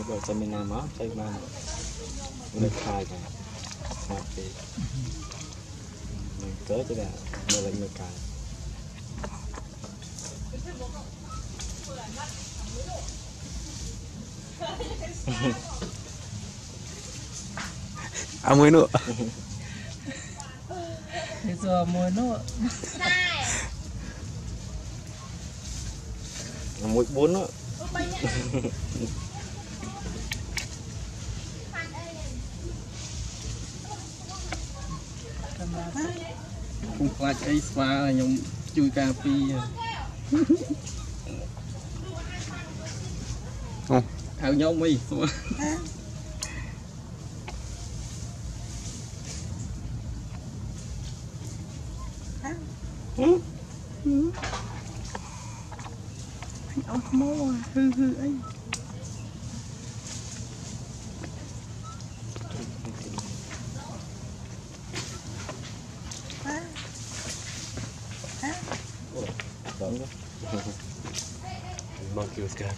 rồi xem mình làm đó xem mà mình khai cả một thì mình cớ chứ là mình lại người cài mới nữa giờ mới nữa mũi 4 nữa không phải cái spa là nhung chui cà phê áo nhau mi anh mua hư anh đúng đó mong kêu cả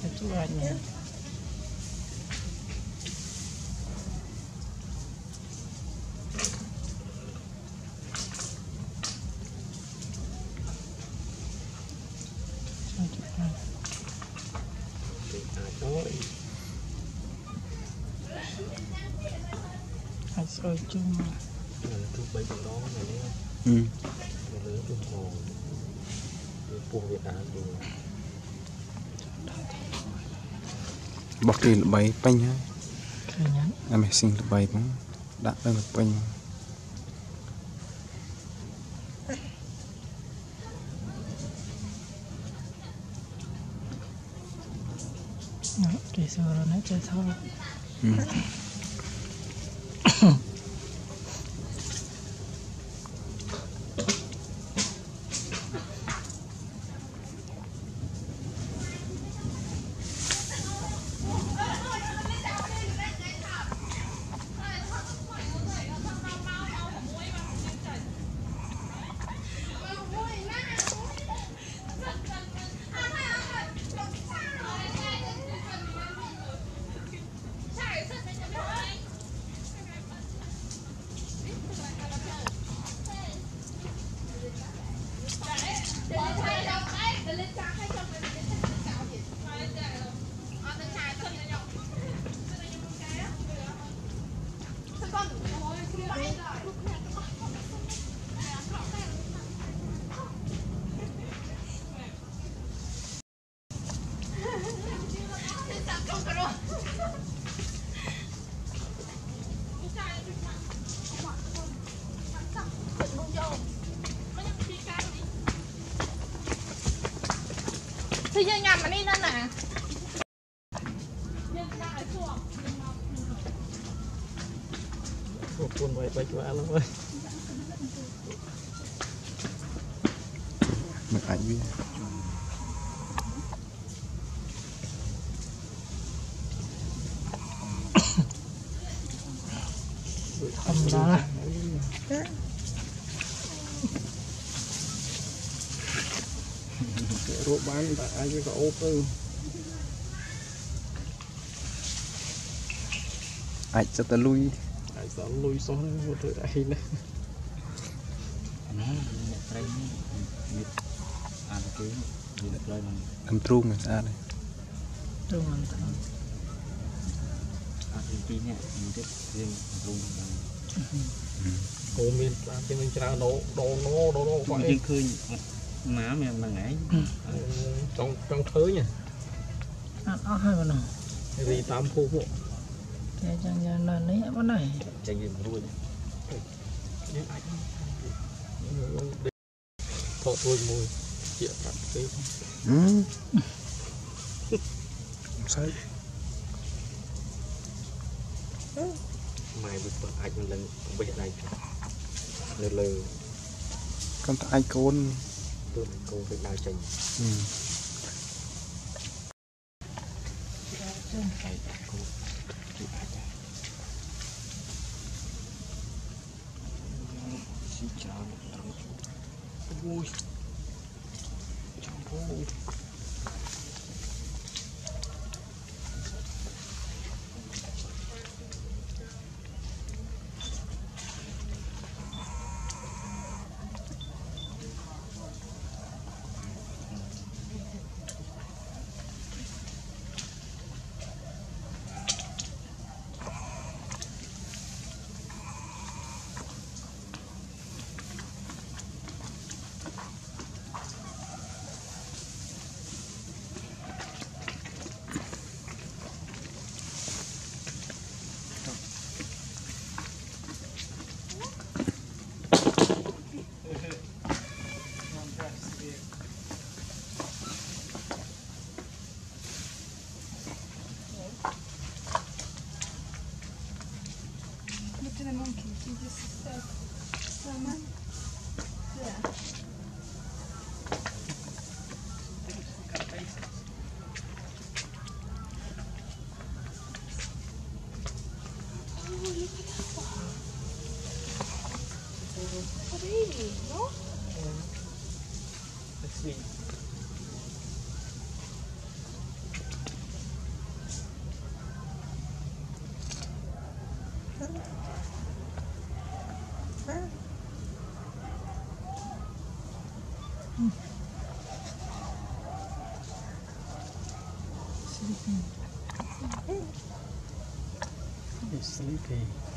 cái chú anh này anh soi chung mà thứ bảy của đó này ừ lớn chung hồ buông Việt Nam thì bọc đi là bay bánh á em mày xin là bay cũng đã được bánh cái giờ nó chơi thao thì giờ nhầm mà đi lên nè buồn vậy bay cho ăn lắm ơi mình ảnh biết không đó rượu bán tại ai có ô tư ảnh cho ta lui ai sợ lui xóa một thứ ai nữa nó đây ăn cái gì được rồi mình em tru người ta đây tôi làm thằng ăn cái nhẹ mình tiếp riêng luôn cô miền cho mình trả đồ nhưng khơi má mình là ngái trong thứ nha ăn ớt hay nào gì tam phu bộ cái chẳng là lấy cái này chẳng gì mà nuôi thọ tôi mùi chuyện thật cái Sao? mày bị bật ảnh lần bây giờ này lờ lờ Con tay con. tôi câu cái đào chành xin chào ui Sleepy.